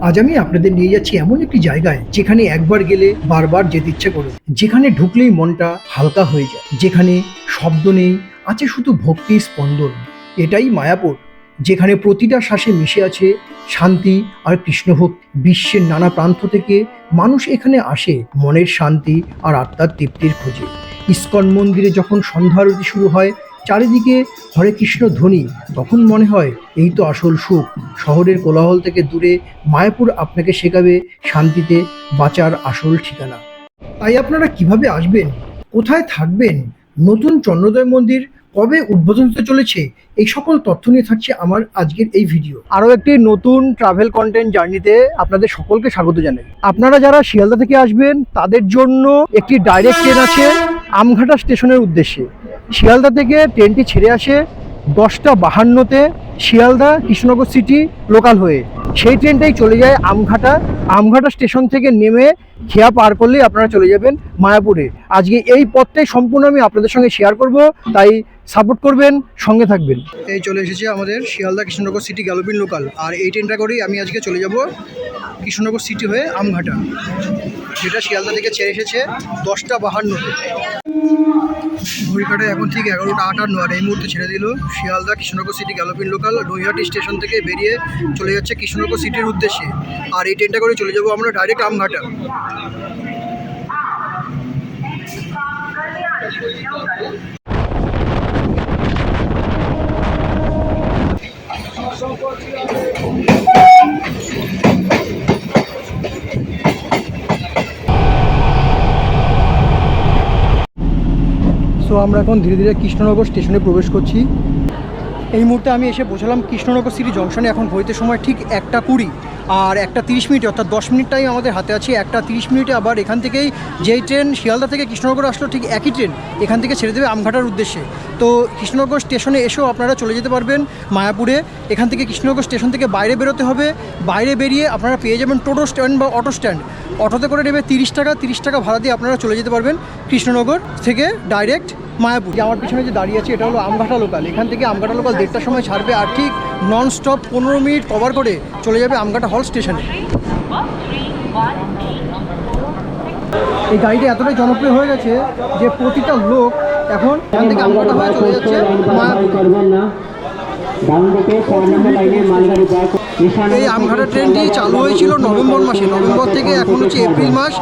আজ আমি আপনাদের নিয়ে যাচ্ছি এমন একটি জায়গায় যেখানে একবার গেলে বারবার যেতে ইচ্ছে করে, যেখানে ঢুকলেই মনটা হালকা হয়ে যায়, যেখানে শব্দ নেই, আছে শুধু ভক্তির স্পন্দন। এটাই মায়াপুর, যেখানে প্রতিটা শ্বাসে মিশে আছে শান্তি আর কৃষ্ণভক্তি। বিশ্বের নানা প্রান্ত থেকে মানুষ এখানে আসে মনের শান্তি আর আত্মার তৃপ্তির খোঁজে। ইস্কন মন্দিরে যখন সন্ধ্যা আরতি শুরু হয়, চারিদিকে হরে কৃষ্ণ ধ্বনি, তখন মনে হয় এই তো আসল সুখ। শহরের কোলাহল থেকে দূরে মায়াপুর আপনাকে শেখাবে শান্তিতে বাঁচার আসল ঠিকানা। তাই আপনারা কিভাবে আসবেন, কোথায় থাকবেন, নতুন চন্দ্রোদয় মন্দির কবে উদ্বোধন হতে চলেছে, এই সকল তথ্য নিয়ে থাকছে আমার আজকের এই ভিডিও। আরও একটি নতুন ট্রাভেল কন্টেন্ট জার্নিতে আপনাদের সকলকে স্বাগত জানাই। আপনারা যারা শিয়ালদা থেকে আসবেন তাদের জন্য একটি ডাইরেক্ট ট্রেন আছে আমঘাটা স্টেশনের উদ্দেশ্যে। শিয়ালদা থেকে ট্রেনটি ছেড়ে আসে 10:52-তে শিয়ালদা কৃষ্ণনগর সিটি লোকাল হয়ে। সেই ট্রেনটাই চলে যায় আমঘাটা। আমঘাটা স্টেশন থেকে নেমে খেয়া পার করলেই আপনারা চলে যাবেন মায়াপুরে। আজকে এই পথটাই সম্পূর্ণ আমি আপনাদের সঙ্গে শেয়ার করব, তাই সাপোর্ট করবেন, সঙ্গে থাকবেন। এই চলে এসেছে আমাদের Sealdah Krishnanagar city galloping local, আর এই ট্রেনটা করেই আমি আজকে চলে যাব কৃষ্ণনগর সিটি হয়ে আমঘাটা, যেটা শিয়ালদা থেকে ছেড়ে এসেছে 10:52-তে। ঘড়ি কাটায় এখন ঠিক 11:58, আর এই মুহূর্তে ছেড়ে দিল Sealdah Krishnanagar city galloping local. Naihati station থেকে বেরিয়ে চলে যাচ্ছে কৃষ্ণনগর সিটির উদ্দেশ্যে, আর এই ট্রেনটা করে চলে যাব আমরা ডাইরেক্ট আমঘাটা। সো আমরা এখন ধীরে ধীরে কৃষ্ণনগর স্টেশনে প্রবেশ করছি। এই মুহূর্তে আমি এসে পৌঁছালাম কৃষ্ণনগর সিটি জংশনে। এখন ঘড়িতে সময় ঠিক 1:20, আর 1:30 মিনিট, অর্থাৎ 10 মিনিট টাইম আমাদের হাতে আছে। 1:30 মিনিটে আবার এখান থেকেই যেই ট্রেন শিয়ালদা থেকে কৃষ্ণনগর আসলো, ঠিক একই ট্রেন এখান থেকে ছেড়ে দেবে আমঘাটার উদ্দেশ্যে। তো কৃষ্ণনগর স্টেশনে এসেও আপনারা চলে যেতে পারবেন মায়াপুরে। এখান থেকে কৃষ্ণনগর স্টেশন থেকে বাইরে বেরোতে হবে। বাইরে বেরিয়ে আপনারা পেয়ে যাবেন টোটো স্ট্যান্ড বা অটো স্ট্যান্ড। অটোতে করে নেবে 30 টাকা। 30 টাকা ভাড়া দিয়ে আপনারা চলে যেতে পারবেন কৃষ্ণনগর থেকে ডাইরেক্ট মায়াপুর। আমার পিছনে যে দাঁড়িয়ে আছে এটা হলো আমঘাটা লোকাল। এখান থেকে আমঘাটা লোকাল 1:30টার সময় ছাড়বে, আর ঠিক নন স্টপ 15 মিনিট কভার করে চলে যাবে আমঘাটা হল স্টেশনে। এই গাড়িটা এতটাই জনপ্রিয় হয়ে গেছে যে প্রতিটা লোক এখন এখান থেকে আমঘাটা হয়ে চলে যাচ্ছে মায়াপুর। এই আমঘাটা ট্রেনটি চালু হয়েছিল নভেম্বর মাসে। নভেম্বর থেকে এখন হচ্ছে এপ্রিল মাস,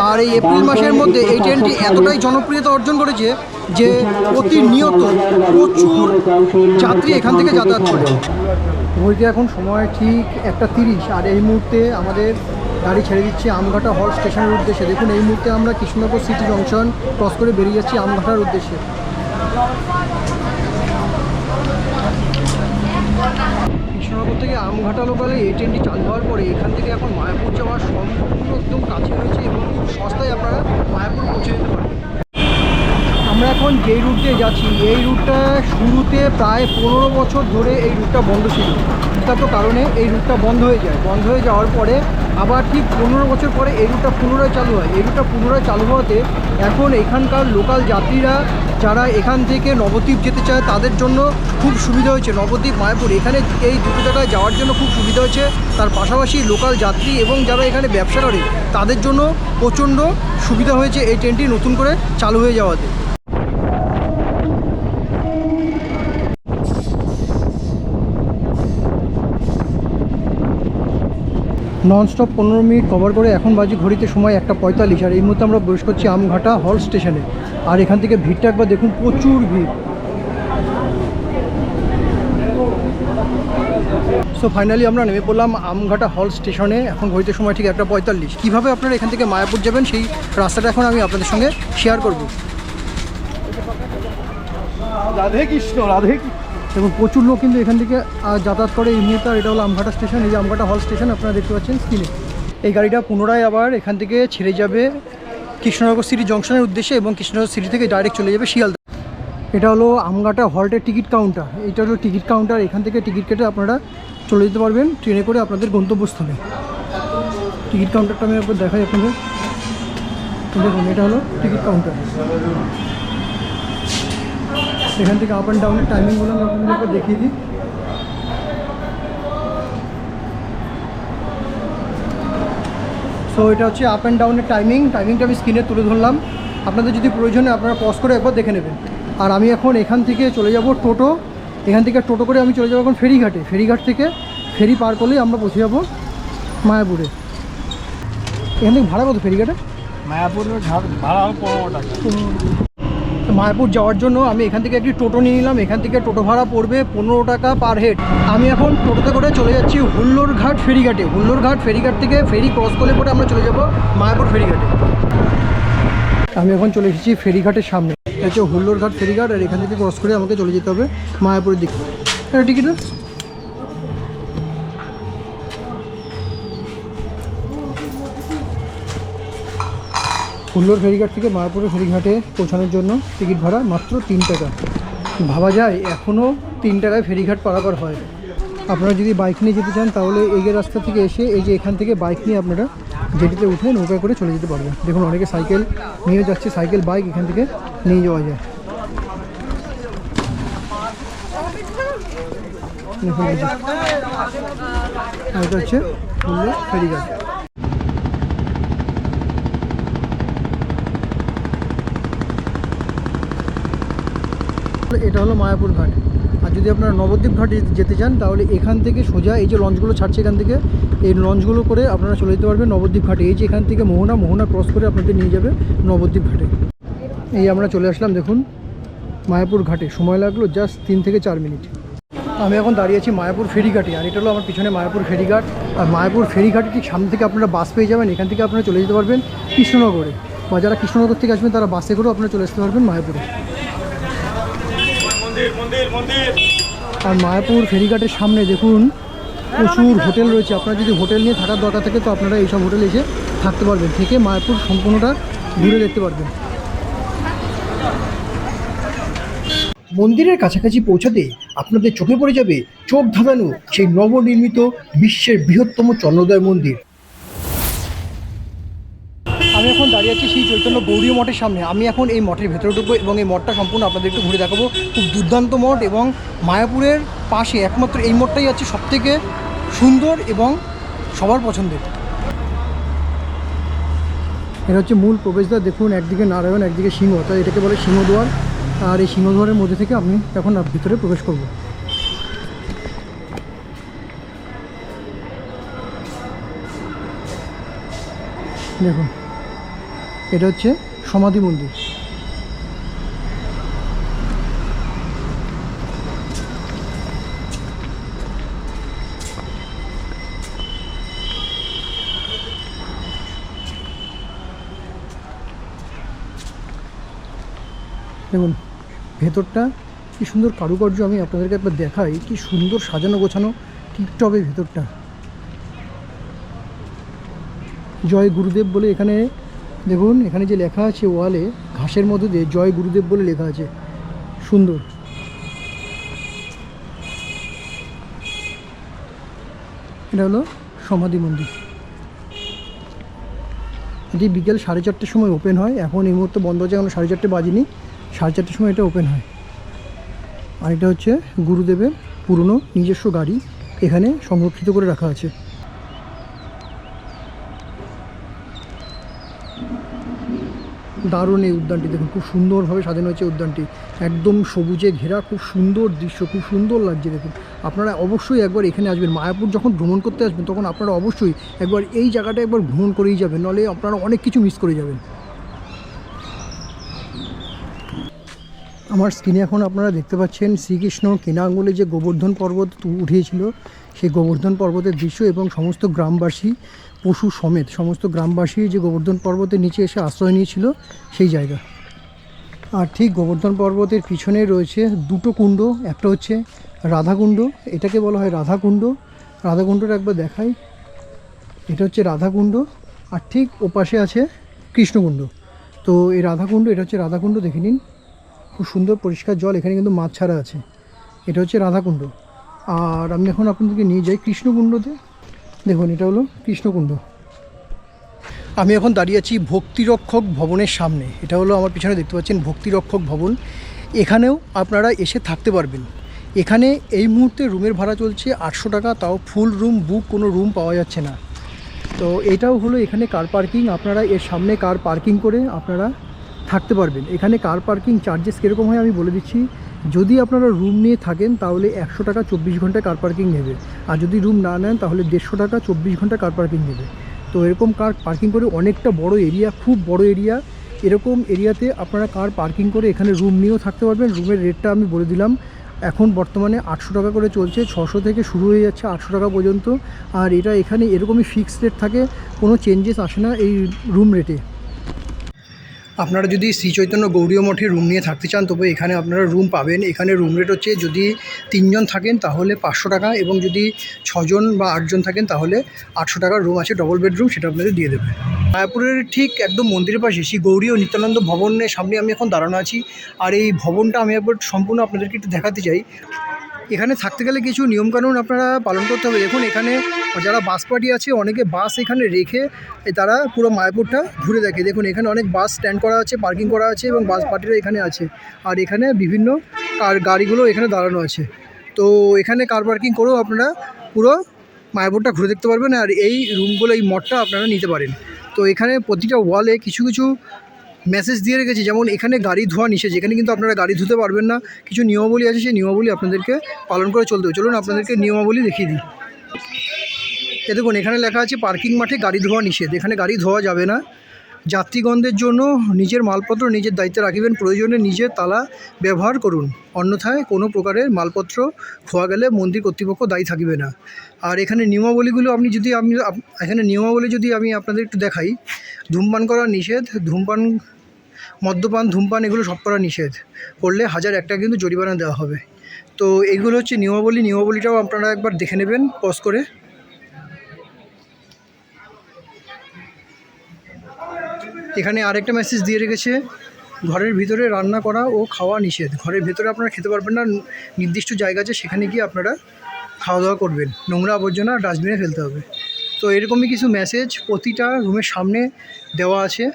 আর এই এপ্রিল মাসের মধ্যে এই ট্রেনটি এতটাই জনপ্রিয়তা অর্জন করেছে যে প্রতিনিয়ত প্রচুর যাত্রী এখান থেকে যাতায়াত করে। ঘড়িতে এখন সময় ঠিক 1:30, আর এই মুহূর্তে আমাদের গাড়ি ছেড়ে দিচ্ছে আমঘাটা হল স্টেশনের উদ্দেশ্যে। দেখুন এই মুহূর্তে আমরা কৃষ্ণনগর সিটি জংশন ক্রস করে বেরিয়ে যাচ্ছি আমঘাটার উদ্দেশ্যে। কৃষ্ণনগর থেকে আমঘাটা লোকালে এই ট্রেনটি চালু হওয়ার পরে এখান থেকে এখন মায়াপুর যাওয়ার সম্পূর্ণ একদম কাছে রয়েছে এবং খুব সস্তায় আপনারা মায়াপুর পৌঁছে যেতে পারবেন। আমরা এখন যেই রুট দিয়ে যাচ্ছি, এই রুটটা শুরুতে প্রায় 15 বছর ধরে এই রুটটা বন্ধ ছিল। বিখ্যাত কারণে এই রুটটা বন্ধ হয়ে যায়। বন্ধ হয়ে যাওয়ার পরে আবার ঠিক 15 বছর পরে এই রুটটা পুনরায় চালু হয়। এই রুটটা পুনরায় চালু হওয়াতে এখন এখানকার লোকাল যাত্রীরা যারা এখান থেকে নবদ্বীপ যেতে চায় তাদের জন্য খুব সুবিধা হয়েছে। নবদ্বীপ মায়াপুর এখানে এই দুটো জায়গায় যাওয়ার জন্য খুব সুবিধা হয়েছে। তার পাশাপাশি লোকাল যাত্রী এবং যারা এখানে ব্যবসা করে তাদের জন্য প্রচণ্ড সুবিধা হয়েছে এই ট্রেনটি নতুন করে চালু হয়ে যাওয়াতে। ননস্টপ 15 মিনিট কভার করে এখন বাজে ঘড়িতে সময় 1:45, আর এই মুহূর্তে আমরা প্রবেশ করছি আমঘাটা হল স্টেশনে। আর এখান থেকে ভিড়টা একবার দেখুন, প্রচুর ভিড়। সো ফাইনালি আমরা নেমে পড়লাম আমঘাটা হল স্টেশনে। এখন ঘড়িতে সময় ঠিক 1:45। কীভাবে আপনারা এখান থেকে মায়াপুর যাবেন সেই রাস্তাটা এখন আমি আপনাদের সঙ্গে শেয়ার করব। রাধে কৃষ্ণ, রাধে কৃষ্ণ। এবং প্রচুর লোক কিন্তু এখান থেকে যাতায়াত করে এই মুহূর্তে। এটা হলো আমঘাটা স্টেশন, এই যে আমঘাটা হল স্টেশন আপনারা দেখতে পাচ্ছেন স্ক্রিনে। এই গাড়িটা পুনরায় আবার এখান থেকে ছেড়ে যাবে কৃষ্ণনগর সিটি জংশনের উদ্দেশ্যে এবং কৃষ্ণনগর সিটি থেকে ডাইরেক্ট চলে যাবে শিয়ালদা। এটা হলো আমঘাটা হল্টের টিকিট কাউন্টার। এটা হলো টিকিট কাউন্টার। এখান থেকে টিকিট কেটে আপনারা চলে যেতে পারবেন ট্রেনে করে আপনাদের গন্তব্যস্থলে। টিকিট কাউন্টারটা আমি একবার দেখাই আপনাদের। দেখুন এটা হলো টিকিট কাউন্টার। এখান থেকে আপ অ্যান্ড ডাউনের টাইমিংগুলো আমি আপনাদের একবার দেখিয়ে দিই। সো এটা হচ্ছে আপ অ্যান্ড ডাউনের টাইমিংটা আমি স্ক্রিনে তুলে ধরলাম। আপনাদের যদি প্রয়োজন হয় আপনারা পজ করে একবার দেখে নেবেন। আর আমি এখন এখান থেকে চলে যাব টোটো, এখান থেকে টোটো করে আমি চলে যাবো এখন ফেরিঘাটে। ফেরিঘাট থেকে ফেরি পার করলেই আমরা পৌঁছে যাবো মায়াপুরে। এখান থেকে ভাড়া কত ফেরিঘাটে? মায়াপুরের ভাড়া 15 টাকা। মায়াপুর যাওয়ার জন্য আমি এখান থেকে একটি টোটো নিয়ে নিলাম। এখান থেকে টোটো ভাড়া পড়বে 15 টাকা পার হেড। আমি এখন টোটোতে করে চলে যাচ্ছি হুল্লোড়ঘাট ফেরিঘাটে। হুল্লোড়ঘাট ফেরিঘাট থেকে ফেরি ক্রস করলে পরে আমরা চলে যাব মায়াপুর ফেরিঘাটে। আমি এখন চলে এসেছি ফেরিঘাটের সামনে। এটা হচ্ছে হুল্লোড়ঘাট ফেরিঘাট, আর এখান থেকে ক্রস করে আমাকে চলে যেতে হবে মায়াপুরের দিকে। টিকিট হুল্লোড় ফেরিঘাট থেকে মায়াপুরের ফেরিঘাটে পৌঁছানোর জন্য টিকিট ভাড়া মাত্র 3 টাকা। ভাবা যায় এখনও 3 টাকায় ফেরিঘাট পারাপার হয়। আপনারা যদি বাইক নিয়ে যেতে চান তাহলে এগিয়ে রাস্তা থেকে এসে এই যে এখান থেকে বাইক নিয়ে আপনারা জেটিতে উঠে নৌকা করে চলে যেতে পারবেন। দেখুন অনেকে সাইকেল নিয়ে যাচ্ছে, সাইকেল বাইক এখান থেকে নিয়ে যাওয়া যায়। এটা হচ্ছে হুল্লোড় ফেরিঘাট। এটা হলো মায়াপুর ঘাট। আর যদি আপনারা নবদ্বীপ ঘাট যেতে চান তাহলে এখান থেকে সোজা এই যে লঞ্চগুলো ছাড়ছে এখান থেকে, এই লঞ্চগুলো করে আপনারা চলে যেতে পারবেন নবদ্বীপ ঘাটে। এই যে এখান থেকে মোহনা ক্রস করে আপনাদের নিয়ে যাবে নবদ্বীপ ঘাটে। এই আমরা চলে আসলাম দেখুন মায়াপুর ঘাটে। সময় লাগলো জাস্ট 3 থেকে 4 মিনিট। আমি এখন দাঁড়িয়ে আছি মায়াপুর ফেরিঘাটে, আর এটা হলো আমার পিছনে মায়াপুর ফেরিঘাট। আর মায়াপুর ফেরিঘাটে ঠিক সামনে থেকে আপনারা বাস পেয়ে যাবেন। এখান থেকে আপনারা চলে যেতে পারবেন কৃষ্ণনগরে, বা যারা কৃষ্ণনগর থেকে আসবেন তারা বাসে করেও আপনারা চলে আসতে পারবেন মায়াপুরে। আর মায়াপুর ফেরিঘাটের সামনে দেখুন প্রচুর হোটেল রয়েছে। আপনারা যদি হোটেল নিয়ে থাকার দরকার থাকে তো আপনারা এইসব হোটেলে এসে থাকতে পারবেন, থেকে মায়াপুর সম্পূর্ণটা ঘুরে দেখতে পারবেন। মন্দিরের কাছাকাছি পৌঁছাতে আপনাদের চোখে পড়ে যাবে চোখ ধাঁধানো সেই নবনির্মিত বিশ্বের বৃহত্তম চন্দ্রোদয় মন্দির। আমি এখন দাঁড়িয়ে আছি সেই চৈতন্য গৌড়ীয় মঠের সামনে। আমি এখন এই মঠের ভেতরে ঢুকবো এবং এই মঠটা সম্পূর্ণ আপনাদের একটু ঘুরে দেখাবো। খুব দুর্দান্ত মঠ, এবং মায়াপুরের পাশে একমাত্র এই মঠটাই আছে সবথেকে সুন্দর এবং সবার পছন্দের। এটা হচ্ছে মূল প্রবেশদ্বার। দেখুন একদিকে নারায়ণ, একদিকে সিংহ, তাই এটাকে বলে সিংহদ্বার। আর এই সিংহদ্বারের মধ্যে থেকে আমি এখন ভিতরে প্রবেশ করব। দেখুন এটা হচ্ছে সমাধি মন্দির। দেখুন ভেতরটা কি সুন্দর কারুকার্য, আমি আপনাদেরকে একবার দেখাই। কি সুন্দর সাজানো গোছানো টিপটপে ভেতরটা। জয় গুরুদেব বলে এখানে দেখুন, এখানে যে লেখা আছে ওয়ালে ঘাসের মধ্যে দিয়ে জয় গুরুদেব বলে লেখা আছে, সুন্দর। এটা হলো সমাধি মন্দির। এটি বিকেল 4:30টার সময় ওপেন হয়। এখন এই মুহূর্তে বন্ধ আছে, এখন 4:30 বাজেনি, 4:30টার সময় এটা ওপেন হয়। আর এটা হচ্ছে গুরুদেবের পুরনো নিজস্ব গাড়ি, এখানে সংরক্ষিত করে রাখা আছে। দারুণ এই উদ্যানটি দেখুন, খুব সুন্দরভাবে সাজানো হয়েছে উদ্যানটি, একদম সবুজে ঘেরা, খুব সুন্দর দৃশ্য, খুব সুন্দর লাগছে। দেখুন আপনারা অবশ্যই একবার এখানে আসবেন। মায়াপুর যখন ভ্রমণ করতে আসবেন তখন আপনারা অবশ্যই একবার এই জায়গাটা একবার ভ্রমণ করেই যাবেন, নাহলে আপনারা অনেক কিছু মিস করে যাবেন। আমার স্ক্রিনে এখন আপনারা দেখতে পাচ্ছেন শ্রীকৃষ্ণ কেনাঙ্গলে যে গোবর্ধন পর্বত উঠিয়েছিল সেই গোবর্ধন পর্বতের দৃশ্য, এবং সমস্ত গ্রামবাসী পশু সমেত সমস্ত গ্রামবাসী যে গোবর্ধন পর্বতের নিচে এসে আশ্রয় নিয়েছিল সেই জায়গা। আর ঠিক গোবর্ধন পর্বতের পিছনে রয়েছে দুটো কুণ্ড, একটা হচ্ছে রাধাকুণ্ড, এটাকে বলা হয় রাধাকুণ্ড। রাধাকুণ্ডটা একবার দেখাই, এটা হচ্ছে রাধাকুণ্ড, আর ঠিক ওপাশে আছে কৃষ্ণকুণ্ড। তো এই রাধাকুণ্ড, এটা হচ্ছে রাধাকুণ্ড, দেখে নিন খুব সুন্দর পরিষ্কার জল, এখানে কিন্তু মাছ ছাড়া আছে। এটা হচ্ছে রাধাকুণ্ড। আর আমি এখন আপনাদেরকে নিয়ে যাই কৃষ্ণকুণ্ডতে। দেখুন এটা হলো কৃষ্ণকুণ্ড। আমি এখন দাঁড়িয়ে আছি ভক্তিরক্ষক ভবনের সামনে। এটা হলো আমার পিছনে দেখতে পাচ্ছেন ভক্তিরক্ষক ভবন। এখানেও আপনারা এসে থাকতে পারবেন। এখানে এই মুহূর্তে রুমের ভাড়া চলছে 800 টাকা, তাও ফুল রুম বুক, কোনো রুম পাওয়া যাচ্ছে না। তো এটাও হলো এখানে কার পার্কিং। আপনারা এর সামনে কার পার্কিং করে আপনারা থাকতে পারবেন। এখানে কার পার্কিং চার্জেস কীরকম হয় আমি বলে দিচ্ছি। যদি আপনারা রুম নিয়ে থাকেন তাহলে 100 টাকা 24 ঘন্টা কার পার্কিং নেবে, আর যদি রুম না নেন তাহলে 150 টাকা 24 ঘন্টা কার পার্কিং নেবে। তো এরকম কার পার্কিং করে অনেকটা বড় এরিয়া, খুব বড় এরিয়া, এরকম এরিয়াতে আপনারা কার পার্কিং করে এখানে রুম নিয়েও থাকতে পারবেন। রুমের রেটটা আমি বলে দিলাম, এখন বর্তমানে 800 টাকা করে চলছে, 600 থেকে শুরু হয়ে যাচ্ছে 800 টাকা পর্যন্ত। আর এটা এখানে এরকমই ফিক্সড রেট থাকে, কোনো চেঞ্জেস আসে না এই রুম রেটে। আপনারা যদি শ্রী চৈতন্য গৌড়ীয় মঠে রুম নিয়ে থাকতে চান তবে এখানে আপনারা রুম পাবেন। এখানে রুম রেট হচ্ছে যদি 3 জন থাকেন তাহলে 500 টাকা, এবং যদি 6 জন বা 8 জন থাকেন তাহলে 800 টাকার রুম আছে, ডবল বেডরুম, সেটা আপনাদের দিয়ে দেবে। মায়াপুরের ঠিক একদম মন্দিরের পাশে শ্রী গৌড়ী ও নিত্যানন্দ ভবনের সামনে আমি এখন দাঁড়ানো আছি। আর এই ভবনটা আমি একবার সম্পূর্ণ আপনাদেরকে একটু দেখাতে চাই। এখানে থাকতে গেলে কিছু নিয়মকানুন আপনারা পালন করতে হবে। দেখুন এখানে যারা বাস পার্টি আছে অনেকে বাস এখানে রেখে তারা পুরো মায়াপুরটা ঘুরে দেখে। দেখুন এখানে অনেক বাস স্ট্যান্ড করা আছে, পার্কিং করা আছে, এবং বাস পার্টিরা এখানে আছে। আর এখানে বিভিন্ন গাড়িগুলো এখানে দাঁড়ানো আছে। তো এখানে কার পার্কিং করেও আপনারা পুরো মায়াপুরটা ঘুরে দেখতে পারবেন। আর এই রুমগুলো, এই মঠটা আপনারা নিতে পারেন। তো এখানে প্রতিটা ওয়ালে কিছু কিছু মেসেজ দিয়ে রেখেছে, যেমন এখানে গাড়ি ধোয়া নিষেধ, এখানে কিন্তু আপনারা গাড়ি ধুতে পারবেন না। কিছু নিয়মাবলী আছে, সেই নিয়মাবলী আপনাদেরকে পালন করে চলতে হবে। চলুন আপনাদেরকে নিয়মাবলী দেখিয়ে দিই। এ দেখুন এখানে লেখা আছে পার্কিং মাঠে গাড়ি ধোয়া নিষেধ, এখানে গাড়ি ধোয়া যাবে না। যাত্রীগণদের জন্য নিজের মালপত্র নিজের দায়িত্বে রাখিবেন, প্রয়োজনে নিজের তালা ব্যবহার করুন, অন্যথায় কোনো প্রকারের মালপত্র খোয়া গেলে মন্দির কর্তৃপক্ষ দায়ী থাকিবে না। আর এখানে নিয়মাবলীগুলো এখানে নিয়মাবলী যদি আমি আপনাদের একটু দেখাই। ধূমপান করা নিষেধ, মদ্যপান, ধূমপান এগুলো সব করা নিষেধ, করলে 1001 টাকা কিন্তু জরিমানা দেওয়া হবে। তো এইগুলো হচ্ছে নিয়মাবলী। নিয়মাবলীটাও আপনারা একবার দেখে নেবেন পজ করে। এখানে আরেকটা মেসেজ দিয়ে রেখেছে, ঘরের ভিতরে রান্না করা ও খাওয়া নিষেধ। ঘরের ভেতরে আপনারা খেতে পারবেন না, নির্দিষ্ট জায়গা আছে সেখানে গিয়ে আপনারা খাওয়া দাওয়া করবেন, নোংরা আবর্জনা ডাস্টবিনে ফেলতে হবে। তো এরকমই কিছু মেসেজ প্রতিটা রুমের সামনে দেওয়া আছে।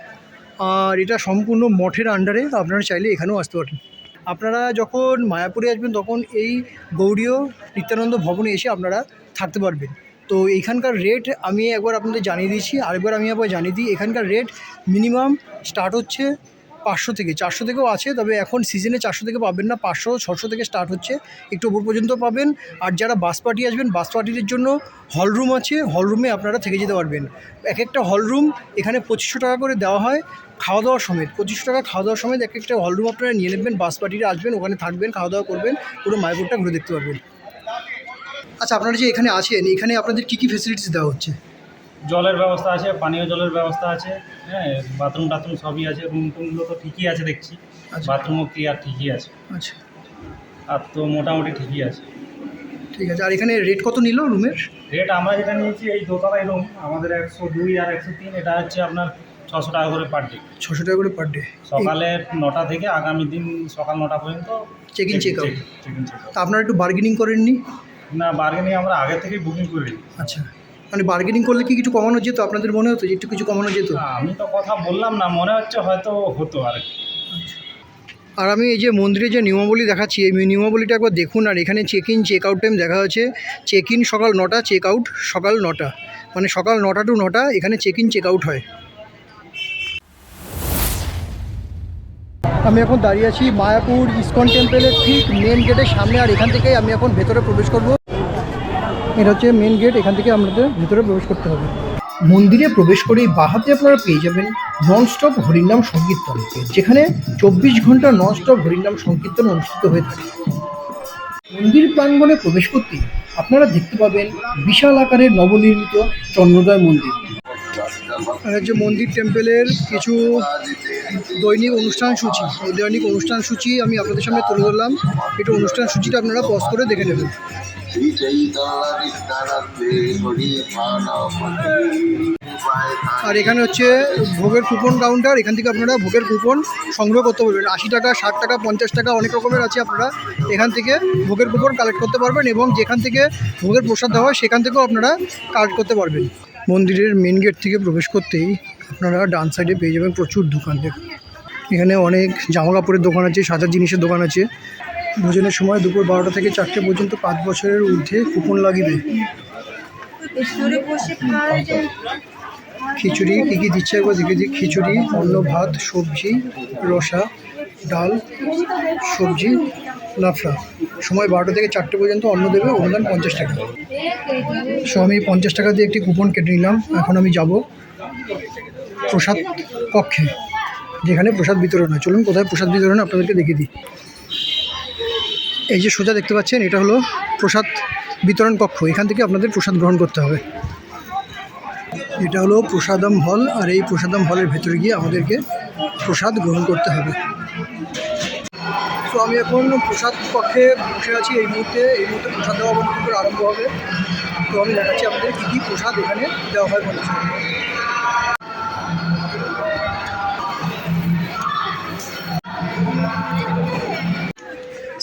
আর এটা সম্পূর্ণ মঠের আন্ডারে, আপনারা চাইলে এখানেও আসতে পারেন। আপনারা যখন মায়াপুরে আসবেন তখন এই গৌড়ীয় নিত্যানন্দ ভবনে এসে আপনারা থাকতে পারবেন। তো এইখানকার রেট আমি একবার আপনাদের জানিয়ে দিয়েছি, আরেকবার আমি একবার জানিয়ে দিই। এখানকার রেট মিনিমাম স্টার্ট হচ্ছে 500 থেকে, 400 থেকেও আছে, তবে এখন সিজনে 400 থেকে পাবেন না, 500 600 থেকে স্টার্ট হচ্ছে, একটু উপর পর্যন্ত পাবেন। আর যারা বাস পার্টি আসবেন, বাস পার্টিদের জন্য হল রুম আছে, হল রুমে আপনারা থেকে যেতে পারবেন। এক একটা হল রুম এখানে 2500 টাকা করে দেওয়া হয়, খাওয়া দাওয়ার সমেত 2500 টাকা খাওয়া দাওয়ার সমেত এক একটা হল রুম আপনারা নিয়ে নেবেন। বাস পার্টিরা আসবেন, ওখানে থাকবেন, খাওয়া দাওয়া করবেন, পুরো মায়াপুরটা ঘুরে দেখতে পারবেন। আচ্ছা, আপনারা যে এখানে আছেন, এখানে আপনাদের কী কী ফেসিলিটিস দেওয়া হচ্ছে? জলের ব্যবস্থা আছে, পানীয় জলের ব্যবস্থা আছে, হ্যাঁ, বাথরুম টাথরুম সবই আছে। রুম টুমগুলো তো ঠিকই আছে দেখছি, আচ্ছা বাথরুমও ক্লিয়ার ঠিকই আছে, আচ্ছা, আর তো মোটামুটি ঠিকই আছে। ঠিক আছে। আর এখানে রেট কত নিল রুমের? রেট আমরা যেটা নিয়েছি, এই দোতলায় রুম আমাদের 102 আর 103, এটা হচ্ছে আপনার 600 টাকা করে পার ডে। 600 টাকা করে পার ডে, সকালে 9টা থেকে আগামী দিন সকাল 9টা পর্যন্ত check in check out. Check in check out. তা আপনারা একটু বার্গেনিং করেননি? না, বার্গেনিং আমরা আগে থেকেই বুকিং করে নিই। আচ্ছা, মানে বার্গেনিং করলে কি কিছু কমানো যেত? আপনাদের মনে হতো যে একটু কিছু কমানো যেত? না, আমি তো কথা বললাম না, মনে হচ্ছে হয়তো হতো আর কি। আর আমি এই যে মন্দিরে যে নিয়মাবলী দেখাচ্ছি, এই নিয়মাবলীটা একবার দেখুন। আর এখানে check in check out time দেখা হচ্ছে, চেক ইন সকাল 9টা, চেক আউট সকাল 9টা, মানে সকাল 9টা টু 9টা এখানে চেক ইন চেক আউট হয়। আমি এখন দাঁড়িয়ে আছি মায়াপুর ইসকন টেম্পলের ঠিক মেন গেটের সামনে। আর এখান থেকে আমি এখন ভেতরে প্রবেশ করব। এটা হচ্ছে মেন গেট, এখান থেকে আমাদের ভেতরে প্রবেশ করতে হবে। মন্দিরে প্রবেশ করেই বাহাতে আপনারা পেয়ে যাবেন ননস্টপ হরিনাম সংকীর্তন, যেখানে 24 ঘন্টা ননস্টপ হরিনাম সংকীর্তন অনুষ্ঠিত হয়ে থাকে। মন্দির প্রাঙ্গণে প্রবেশ করতেই আপনারা দেখতে পাবেন বিশাল আকারের নবনির্মিত চন্দ্রোদয় মন্দির। আর হচ্ছে মন্দির টেম্পলের কিছু দৈনিক অনুষ্ঠান সূচি, এই দৈনিক অনুষ্ঠান সূচি আমি আপনাদের সামনে তুলে ধরলাম। একটু অনুষ্ঠান সূচিটা আপনারা পজ করে দেখে নেবেন। আর এখানে হচ্ছে ভোগের কুপন কাউন্টার, এখান থেকে আপনারা ভোগের কুপন সংগ্রহ করতে পারবেন। 80 টাকা, 60 টাকা, 50 টাকা, অনেক রকমের আছে। আপনারা এখান থেকে ভোগের কুপন কালেক্ট করতে পারবেন, এবং যেখান থেকে ভোগের প্রসাদ দেওয়া হয় সেখান থেকেও আপনারা কালেক্ট করতে পারবেন। মন্দিরের মেন গেট থেকে প্রবেশ করতেই আপনারা ডান সাইডে পেয়ে যাবেন প্রচুর দোকান। এখানে অনেক জামা কাপড়ের দোকান আছে, সাজার জিনিসের দোকান আছে। ভোজনের সময় দুপুর 12টা থেকে 4টে পর্যন্ত 5 বছরের ঊর্ধ্বে কুপন লাগিবে। স্টোরে বসে খাওয়া যায়। খিচুড়ি কী কী দিচ্ছে একবার দেখে দিই। খিচুড়ি, অন্ন, ভাত, সবজি, রসা, ডাল, সবজি, লাফড়া। সময় 12টা থেকে 4টে পর্যন্ত অন্ন দেবে, অনুদান 50 টাকা। সো আমি 50 টাকা দিয়ে একটি কুপন কেটে নিলাম। এখন আমি যাব প্রসাদ কক্ষে, যেখানে প্রসাদ বিতরণ হয়। চলুন কোথায় প্রসাদ বিতরণ হয় আপনাদেরকে দেখিয়ে দিই। এই যে সোজা দেখতে পাচ্ছেন, এটা হলো প্রসাদ বিতরণ কক্ষ। এখান থেকে আপনাদের প্রসাদ গ্রহণ করতে হবে। এটা হলো প্রসাদম হল, আর এই প্রসাদম হলের ভেতরে গিয়ে আমাদেরকে প্রসাদ গ্রহণ করতে হবে। তো আমি এখন প্রসাদ কক্ষে বসে আছি। এই মুহূর্তে প্রসাদ দেওয়া বন্ধ করে আরম্ভ হবে। তো আমি দেখাচ্ছি আপনাদের কী কী প্রসাদ এখানে দেওয়া হয় বলছি।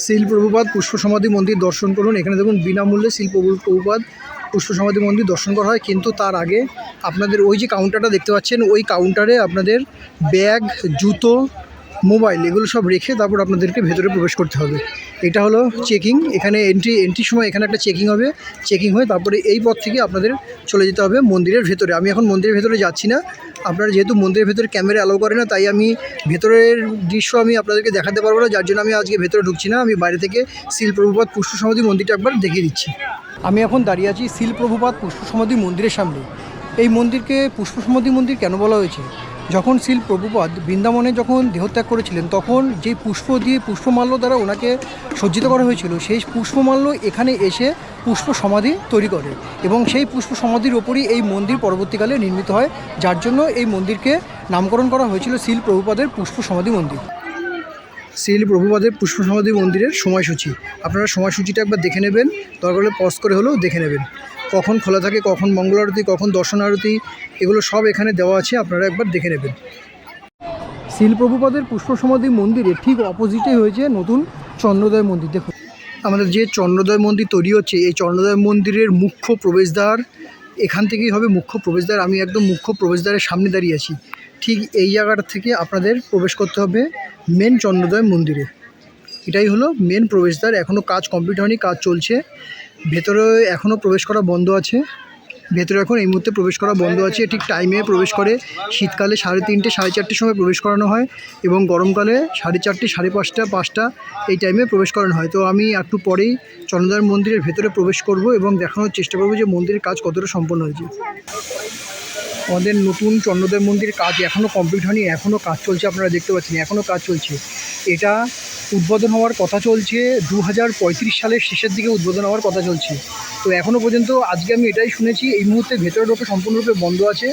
শিল প্রভুপাদ পুষ্প সমাধি মন্দির দর্শন করুন। এখানে দেখুন বিনামূল্যে শিল প্রভুপাদ পুষ্প সমাধি মন্দির দর্শন করা হয়, কিন্তু তার আগে আপনাদের ওই যে কাউন্টারটা দেখতে পাচ্ছেন, ওই কাউন্টারে আপনাদের ব্যাগ, জুতো, মোবাইল এগুলো সব রেখে তারপর আপনাদেরকে ভেতরে প্রবেশ করতে হবে। এটা হলো চেকিং। এখানে এন্ট্রির সময় এখানে একটা চেকিং হবে। চেকিং হয়ে তারপরে এই পথ থেকে আপনাদের চলে যেতে হবে মন্দিরের ভেতরে। আমি এখন মন্দিরের ভেতরে যাচ্ছি না। আপনারা যেহেতু মন্দিরের ভেতরে ক্যামেরা অ্যালাউ করে না, তাই আমি ভেতরের দৃশ্য আমি আপনাদেরকে দেখাতে পারবো না, যার জন্য আমি আজকে ভেতরে ঢুকছি না। আমি বাইরে থেকে শিল প্রভুপাদ পুষ্প সমাধি মন্দিরটা একবার দেখিয়ে দিচ্ছি। আমি এখন দাঁড়িয়ে আছি শিল প্রভুপাদ পুষ্প সমাধি মন্দিরের সামনে। এই মন্দিরকে পুষ্প সমাধি মন্দির কেন বলা হয়েছে? যখন শিল প্রভুপাদ বৃন্দাবনে যখন দেহত্যাগ করেছিলেন, তখন যেই পুষ্প দিয়ে পুষ্পমাল্য দ্বারা ওনাকে সজ্জিত করা হয়েছিল, সেই পুষ্পমাল্য এখানে এসে পুষ্প সমাধি তৈরি করে, এবং সেই পুষ্প সমাধির ওপরই এই মন্দির পরবর্তীকালে নির্মিত হয়, যার জন্য এই মন্দিরকে নামকরণ করা হয়েছিল শিল প্রভুপাদের পুষ্প সমাধি মন্দির। শিল প্রভুপাদের পুষ্প সমাধি মন্দিরের সময়সূচি আপনারা সময়সূচিটা একবার দেখে নেবেন, দরকার হলে পজ করে হলেও দেখে নেবেন। কখন খোলা থাকে, কখন মঙ্গল আরতি, কখন দর্শন আরতি, এগুলো সব এখানে দেওয়া আছে, আপনারা একবার দেখে নেবেন। শিল প্রভুপাদের পুষ্প সমাধি মন্দিরে ঠিক অপোজিটে হয়েছে নতুন চন্দ্রোদয় মন্দির। দেখুন আমাদের যে চন্দ্রোদয় মন্দির তৈরি হচ্ছে, এই চন্দ্রোদয় মন্দিরের মুখ্য প্রবেশদ্বার এখান থেকেই হবে। মুখ্য প্রবেশদ্বার, আমি একদম মুখ্য প্রবেশদ্বারের সামনে দাঁড়িয়ে আছি। ঠিক এই জায়গাটা থেকে আপনাদের প্রবেশ করতে হবে মেন চন্দ্রোদয় মন্দিরে। এটাই হলো মেন প্রবেশদ্বার। এখনও কাজ কমপ্লিট হয়নি, কাজ চলছে। ভেতরে এখনও প্রবেশ করা বন্ধ আছে। ভেতরে এখন এই মুহূর্তে প্রবেশ করা বন্ধ আছে। ঠিক টাইমে প্রবেশ করে। শীতকালে 3:30 4:30 সময় প্রবেশ করানো হয়, এবং গরমকালে 4:30 5:30 5টা এই টাইমে প্রবেশ করানো হয়। তো আমি একটু পরেই চন্দ্রোদয় মন্দিরের ভেতরে প্রবেশ করব এবং দেখানোর চেষ্টা করব যে মন্দিরের কাজ কতটা সম্পন্ন হয়েছে। আমাদের নতুন চন্দ্রোদয় মন্দিরের কাজ এখনও কমপ্লিট হয়নি, এখনও কাজ চলছে। আপনারা দেখতে পাচ্ছেন এখনও কাজ চলছে। এটা উদ্বোধন হওয়ার কথা চলছে 2035 সালের শেষের দিকে উদ্বোধন হওয়ার কথা চলছে। তো এখনও পর্যন্ত আজকে আমি এটাই শুনেছি, এই মুহূর্তে ভেতরের রূপে সম্পূর্ণরূপে বন্ধ আছে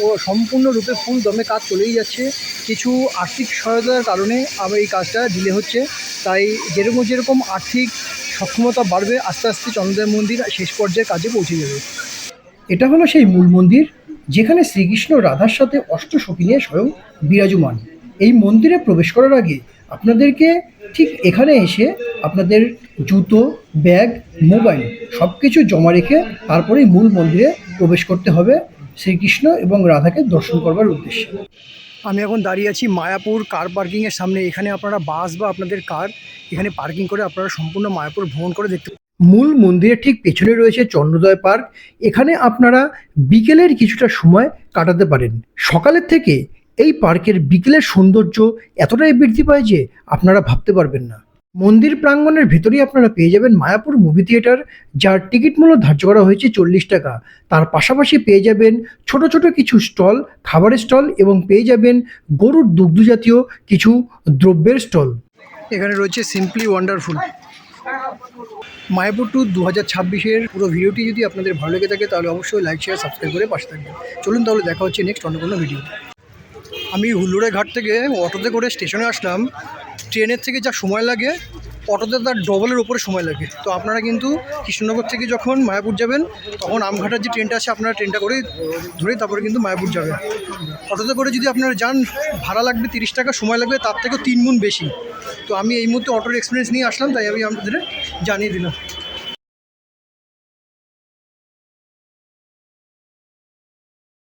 ও সম্পূর্ণরূপে ফুল দমে কাজ চলেই যাচ্ছে। কিছু আর্থিক সহায়তার কারণে আবার এই কাজটা ডিলে হচ্ছে। তাই যেরকম আর্থিক সক্ষমতা বাড়বে, আস্তে আস্তে চন্দ্রোদয় মন্দির শেষ পর্যায়ে কাজে পৌঁছে যাবে। এটা হলো সেই মূল মন্দির, যেখানে শ্রীকৃষ্ণ রাধার সাথে অষ্টসখী নিয়ে স্বয়ং বিরাজমান। এই মন্দিরে প্রবেশ করার আগে আপনাদেরকে ঠিক এখানে এসে আপনাদের জুতো, ব্যাগ, মোবাইল সব কিছু জমা রেখে তারপরেই মূল মন্দিরে প্রবেশ করতে হবে শ্রীকৃষ্ণ এবং রাধাকে দর্শন করবার উদ্দেশ্যে। আমি এখন দাঁড়িয়ে আছি মায়াপুর কার পার্কিংয়ের সামনে। এখানে আপনারা বাস বা আপনাদের কার এখানে পার্কিং করে আপনারা সম্পূর্ণ মায়াপুর ভ্রমণ করে দেখতে। মূল মন্দিরের ঠিক পেছনে রয়েছে চন্দ্রোদয় পার্ক। এখানে আপনারা বিকেলের কিছুটা সময় কাটাতে পারেন। সকালের থেকে এই পার্কের বিকেলের সৌন্দর্য এতটাই বৃদ্ধি পায় যে আপনারা ভাবতে পারবেন না। মন্দির প্রাঙ্গণের ভেতরেই আপনারা পেয়ে যাবেন মায়াপুর মুভি থিয়েটার, যার টিকিট মূল্য ধার্য করা হয়েছে 40 টাকা। তার পাশাপাশি পেয়ে যাবেন ছোট ছোট কিছু স্টল, খাবারের স্টল, এবং পেয়ে যাবেন গরুর দুগ্ধ জাতীয় কিছু দ্রব্যের স্টল। এখানে রয়েছে সিম্পলি ওয়ান্ডারফুল। মায়াপুর ট্যুর 2026-এর পুরো ভিডিওটি যদি আপনাদের ভালো লেগে থাকে তাহলে অবশ্যই লাইক, শেয়ার, সাবস্ক্রাইব করে পাশে থাকবেন। চলুন তাহলে দেখা হচ্ছে নেক্সট অন্য কোনো ভিডিও। আমি হুল্লোড়ে ঘাট থেকে অটোতে করে স্টেশনে আসলাম। ট্রেনের থেকে যা সময় লাগে, অটোতে তার ডবলের ওপরে সময় লাগে। তো আপনারা কিন্তু কৃষ্ণনগর থেকে যখন মায়াপুর যাবেন, তখন আমঘাটার যে ট্রেনটা আছে আপনারা ট্রেনটা করে ধরে তারপরে কিন্তু মায়াপুর যাবেন। অটোতে করে যদি আপনারা যান, ভাড়া লাগবে 30 টাকা, সময় লাগবে তার থেকেও 3 গুণ বেশি। তো আমি এই মুহূর্তে অটোর এক্সপিরিয়েন্স নিয়ে আসলাম, তাই আমি আপনাদের জানিয়ে দিলাম।